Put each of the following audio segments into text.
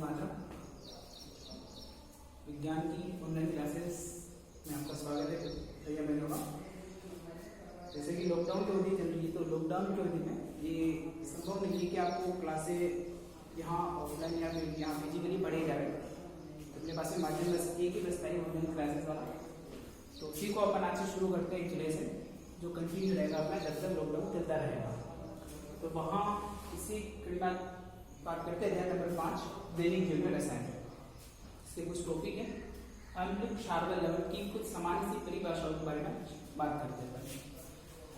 मात्रा। विज्ञान की ऑनलाइन क्लासेस में आपका स्वागत है। भैया बहनों का, जैसे कि लॉकडाउन की अवधि चल रही है, तो लॉकडाउन की अवधि में ये संभव नहीं है कि आपको क्लासें यहाँ ऑफलाइन या फिर यहाँ फिजिकली पढ़े जा रहे हैं। तो अपने पास में माध्यम बस एक ही बचता है ऑनलाइन क्लासेस वाला। तो उसी को अपन आज से शुरू करते हैं, एक जिले से जो कंटिन्यू रहेगा अपना जब तक लॉकडाउन चलता रहेगा। तो वहाँ इसी कड़ी बात करते हैं अध्याय नंबर 5 दैनिक जीवन में रसायन। इसके कुछ टॉपिक है, अम्ल, क्षार, लवण की कुछ सामान्य सी परिभाषाओं के बारे में बात करते हैं।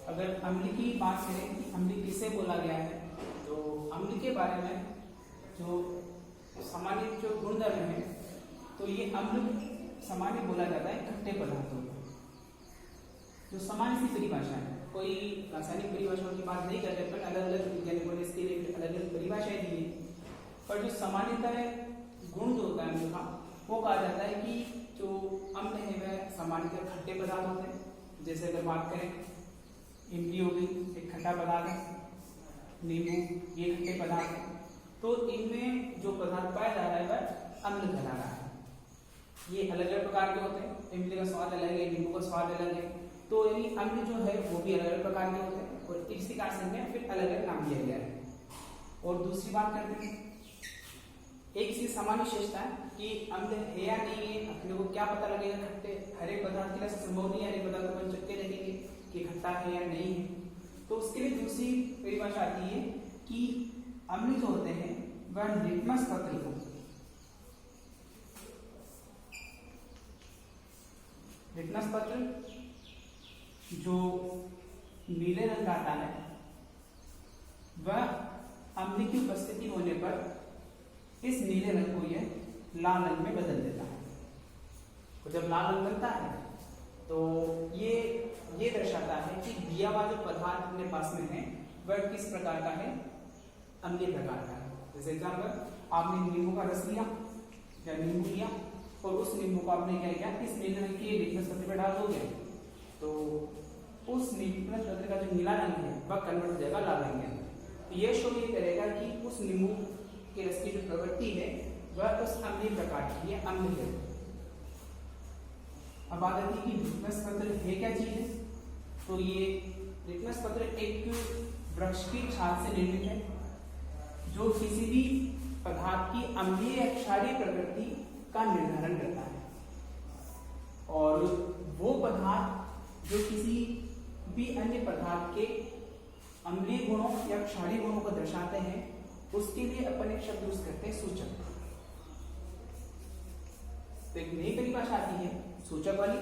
अगर अम्ल की बात करें कि अम्ल किसे बोला गया है, तो अम्ल के बारे में जो सामान्य जो गुणधर्म है, तो ये अम्ल सामान्य बोला जाता है खट्टे पदार्थों को। जो सामान्य सी परिभाषा है, कोई रासायनिक परिभाषाओं की बात नहीं कर रहे, पर अलग अलग वैज्ञानिकों ने इसके लिए अलग अलग परिभाषाएं दी है। पर जो सामान्यतः गुण जो होता है अम्ल का, वो कहा जाता है कि जो अम्ल है वह सामान्यतः खट्टे पदार्थ होते हैं। जैसे अगर बात करें, इमली हो गई, एक खट्टा पदार्थ है, नींबू ये खट्टे पदार्थ है। तो इनमें जो पदार्थ पाया जा रहा है वह अम्ल कहला रहा है। ये अलग अलग प्रकार के होते हैं, इमली का स्वाद अलग है, नींबू का स्वाद अलग है। तो यानी अम्ल जो है वो भी अलग अलग प्रकार के होते हैं और इसी कारण से फिर अलग अलग नाम दिया गया है। और दूसरी बात करते हैं, एक चीज सामान्य विशेषता है कि अम्ल है या नहीं है, अपने को क्या पता लगेगा खट्टे हरे पदार्थ के लिए संभव नहीं है, हरे पदार्थ को चक्के देखेंगे कि खट्टा है या नहीं है। तो उसके लिए दूसरी परिभाषा आती है कि अम्ल जो होते हैं वह लिटमस पत्र को, लिटमस पत्र जो नीले रंग का आता है, वह अम्ल की उपस्थिति होने पर इस नीले रंग को यह लाल रंग में बदल देता है। तो जब लाल रंग बनता है तो ये दर्शाता है कि दिया हुआ जो पदार्थ अपने पास में है वह किस प्रकार का है, अम्लीय प्रकार का है। जैसे एग्जाम्पल, आपने नींबू का रस लिया या नींबू लिया और उस नींबू को आपने क्या किया, इस नीले रंग के लिटमस पत्र पर डाल दोगे, तो उस लिटमस पत्र का जो नीला रंग है वह कन्वर्ट हो जाएगा लाल रंग में। तो यह शो ये करेगा कि उस नींबू के रस की जो प्रवृत्ति है वह उस अम्लीय प्रकार की है, अम्ल है। अब बात आती है कि लिटमस पत्र है क्या चीज है। तो ये लिटमस पत्र एक वृक्ष की छाल से निर्मित है जो किसी भी पदार्थ की अम्लीय या क्षारीय प्रकृति का निर्धारण करता है। और वो पदार्थ जो किसी भी अन्य पदार्थ के अम्लीय गुणों या क्षारीय गुणों को दर्शाते हैं, उसके लिए अपन एक शब्द यूज करते हैं, सूचक। तो एक नई परिभाषा आती है सूचक वाली,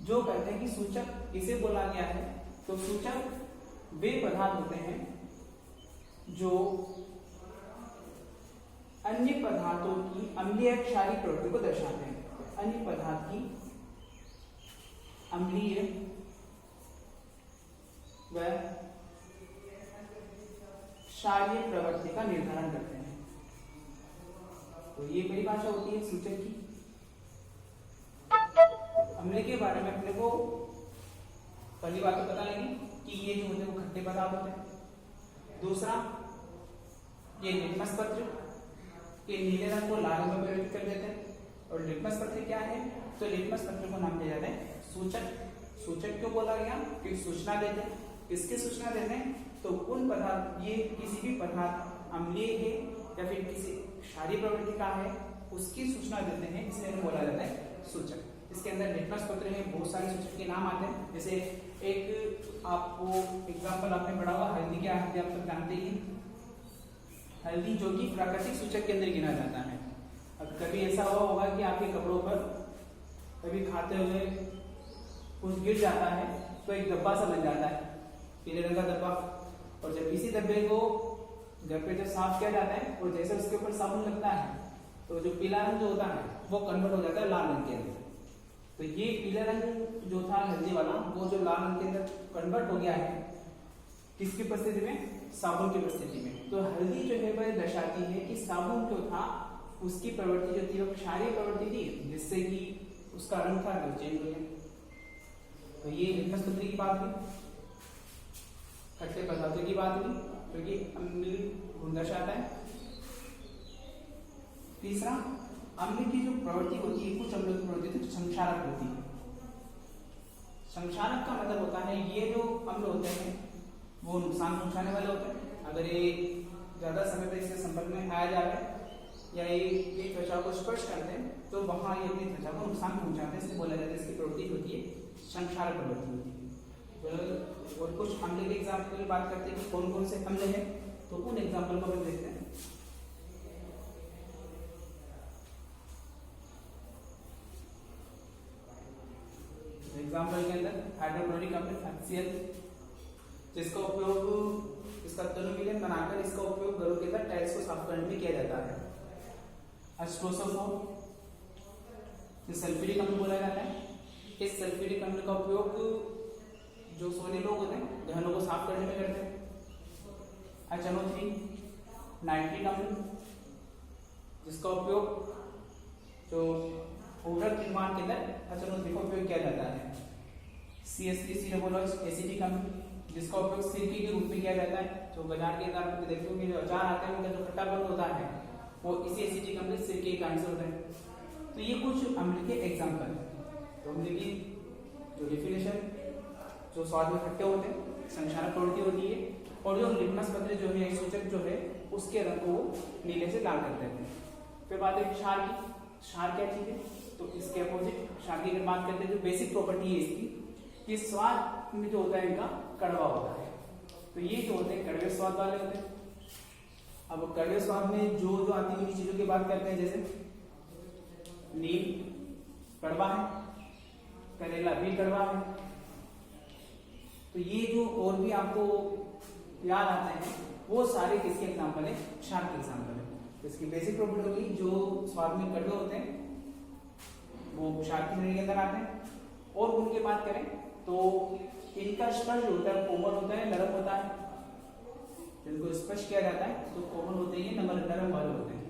जो कहते हैं कि सूचक किसे बोला गया है। तो सूचक वे पदार्थ होते हैं जो अन्य पदार्थों की अम्लीय क्षारीय प्रवृत्ति को दर्शाते हैं। अन्य पदार्थ की अम्लीय व क्षारीय प्रवृत्ति का निर्धारण करते हैं। तो ये परिभाषा होती है सूचक की। अम्ल के बारे में अपने को पहली बात तो पता लगी कि ये जो होते हैं वो खट्टे पदार्थ होते हैं। दूसरा, ये लिटमस पत्र के नीले रंग को लाल रंग में परिवर्तित कर देते हैं। और लिटमस पत्र क्या है, तो लिटमस पत्र को नाम दिया जाता है सूचक। सूचक क्यों बोला गया, क्योंकि सूचना देते हैं। किसकी सूचना देते हैं, तो उन पदार्थ, ये किसी भी पदार्थ अम्लीय है या फिर किसी क्षारीय प्रवृत्ति का है उसकी सूचना देते हैं, इसलिए बोला जाता है सूचक। इसके अंदर लिटमस पत्र में बहुत सारे सूचक के नाम आते हैं। जैसे एक आपको एग्जाम्पल आपने पढ़ा होगा, हल्दी क्या है, आप सब जानते ही। हल्दी जो कि प्राकृतिक सूचक के अंदर गिना जाता है। अब कभी ऐसा हुआ होगा कि आपके कपड़ों पर कभी खाते हुए कुछ गिर जाता है तो एक डब्बा सा बन जाता है, पीले रंग का डब्बा। और जब इसी डब्बे को घर पे जब साफ किया जाता है और जैसे उसके ऊपर साबुन लगता है तो जो पीला रंग जो होता है वो कन्वर्ट हो जाता है लाल रंग के अंदर। तो ये पीला रंग जो था हल्दी वाला, वो जो लाल रंग के अंदर कन्वर्ट हो गया है, किसकी उपस्थिति में, साबुन की उपस्थिति में। तो हल्दी जो है वह दर्शाती है कि साबुन जो था उसकी प्रवृत्ति जो थी वो क्षारीय प्रवृत्ति थी, जिससे कि उसका रंग था जो चेंज हो गया। तो ये लिटमस पत्र की बात हुई, खट्टे पदार्थों की बात हुई, क्योंकि अम्लीय गुण दर्शाता है। तीसरा, अम्ल की जो प्रवृत्ति होती है, कुछ अम्लों की प्रवृत्ति तो संक्षारक होती है। संक्षारक का मतलब होता है ये जो अम्ल होते हैं वो नुकसान पहुंचाने वाले होते हैं। अगर ये ज्यादा समय तक इसके संपर्क में आया जा रहा है या ये त्वचा को स्पर्श करते हैं तो वहां ये अपनी त्वचा को नुकसान पहुंचाते हैं, इसलिए बोला जाता है इसकी प्रवृत्ति होती है संक्षारक प्रवृत्ति होती है। और कुछ अम्ल के एग्जाम्पल की बात करते हैं कि कौन कौन से अम्ल हैं, तो उन एग्जाम्पल को हम देखते हैं। एग्जाम्पल के अंदर हाइड्रोक्लोरिक अम्ल HCl, जिसका उपयोग इसका तनु विलयन बनाकर इसका उपयोग घरों के अंदर टाइल्स को साफ करने में किया जाता है। अस्ट्रोसोफोर, सल्फ्यूरिक अम्ल बोला जाता है। इस सल्फ्यूरिक अम्ल का उपयोग जो सोने लोग होते हैं दहनों को साफ करने में करते हैं। HNO3, नाइट्रिक अम्ल, जिसका उपयोग जो उर्वरक निर्माण के अंदर HNO3 का उपयोग किया जाता है। CH3 सिरेबोलोज, एसिटिक अम्ल, जिसका उपयोग सिरके के रूप में किया जाता है। जो बाजार के अंदर आप देखते होंगे जो अचार आते हैं उनका जो खट्टापन होता है वो इसी एसिटिक अम्ल सिरके के कारण से होता है। तो ये कुछ अम्ल के एग्जाम्पल। तो अम्ल की जो डेफिनेशन, जो स्वाद में खट्टे होते हैं, संक्षारक प्रवृत्ति होती है, और जो लिटमस पत्र जो है सूचक जो है उसके रंग को नीले से लाल कर देते हैं। फिर बात है क्षार की। क्षार क्या चीज है, तो इसके अपोजिट क्षार की अगर बात करते हैं जो बेसिक प्रॉपर्टी है इसकी, कि स्वाद में जो होता है इनका कड़वा होता है। तो ये जो होते हैं कड़वे स्वाद वाले होते हैं। अब कड़वे स्वाद में जो जो आती हुई चीजों की बात करते हैं, जैसे नीम कड़वा है, करेला भी कड़वा है। तो ये जो और भी आपको याद आते हैं वो सारे किसके एग्जाम्पल है, क्षार के एग्जाम्पल है। तो इसकी बेसिक प्रॉपर्टी होगी जो स्वाद में कड़वे होते हैं वो क्षार की श्रेणी के अंदर आते हैं। और उनकी बात करें तो इनका स्पर्श होता है कोमल होता है, नरम होता है। जिनको स्पर्श किया जाता है तो कोमल होते हैं, नरम वाले होते हैं।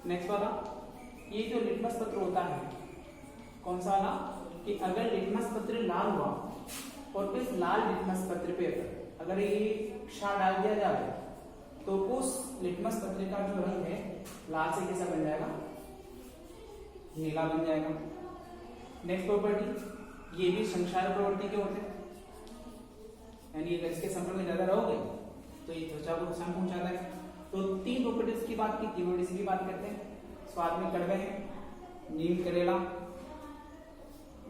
नेक्स्ट वाला, ये जो लिटमस पत्र होता है कौन सा वाला, कि अगर लिटमस पत्र लाल हुआ और इस लाल लिटमस पत्र पे अगर ये क्षार डाल दिया जाए तो उस लिटमस पत्र का जो रंग है लाल से कैसा बन जाएगा, नीला बन जाएगा। नेक्स्ट प्रॉपर्टी, ये भी संक्षारक प्रवृत्ति के होते हैं, यानी अगर इसके संपर्क में ज्यादा रहोगे तो ये त्वचा को नुकसान पहुंचाता है। तो तीन प्रॉपर्टीज की बात की, कीवर्ड्स की बात करते हैं। स्वाद में कड़वे हैं, नीम करेला,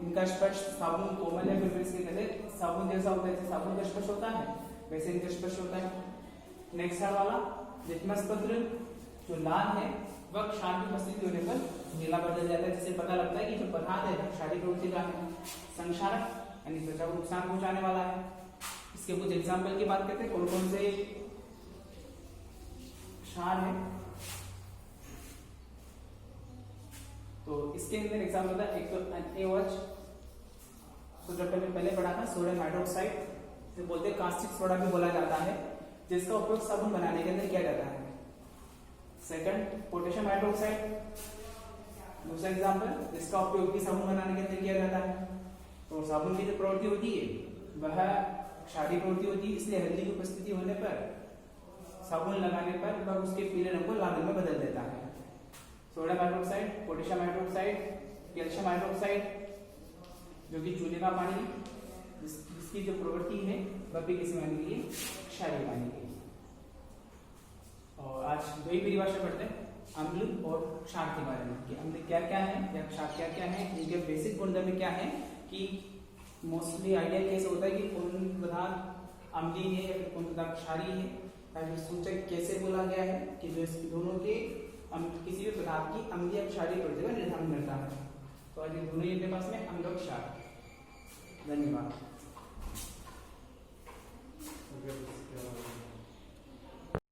इनका स्पर्श साबुन कोमल है, फिर इसके कहते साबुन जैसा होता है, जैसे साबुन का स्पर्श होता है वैसे इनका स्पर्श होता है। नेक्स्ट वाला लिटमस पत्र जो लाल है वह क्षार की उपस्थिति होने पर नीला बदल जाता है, जिससे पता लगता है कि जो पदार्थ है क्षारीय प्रवृत्ति का है। संक्षारक यानी त्वचा को नुकसान पहुंचाने वाला है। इसके कुछ एग्जाम्पल की बात करते हैं, कौन कौन से क्षार है। तो इसके अंदर एग्जाम्पल था, एक तो NaOH, तो जब हमने पहले पढ़ा था सोडियम हाइड्रोक्साइड, जो बोलते हैं कास्टिक सोडा भी बोला जाता है, जिसका उपयोग साबुन बनाने के अंदर किया जाता है। सेकंड, पोटेशियम हाइड्रोक्साइड, दूसरा एग्जाम्पल, जिसका उपयोग भी साबुन बनाने के अंदर किया जाता है। तो साबुन की जो प्रवृत्ति होती है वह क्षारीय प्रवृत्ति होती है, इसलिए हल्दी की उपस्थिति होने पर साबुन लगाने पर वह उसके पीले रंग को लाल रंग में बदल देता है। Sodium hydroxide, potassium hydroxide, calcium hydroxide, जो कि चूल्हे का पानी जिसकी जो प्रवृत्ति है वह भी किसी पानी के लिए क्षारीय पानी के लिए। और आज दो ही परिभाषा पढ़ते हैं, अम्ल और क्षार के बारे में, कि अम्ल क्या क्या है या क्षार क्या क्या है, इनके बेसिक गुणधर्म क्या है। कि मोस्टली आइडिया कैसे होता है कि कौन पदार्थ अम्लीय है या फिर कौन पदार्थ क्षारीय है, या फिर सूचक कैसे बोला गया है कि जो इस दोनों के किसी भी पदार्थ की अम्लीय क्षारीय प्रवृत्ति का निर्धारण करता है। तो आज ये दोनों ही अपने पास में अम्ल और क्षार। धन्यवाद।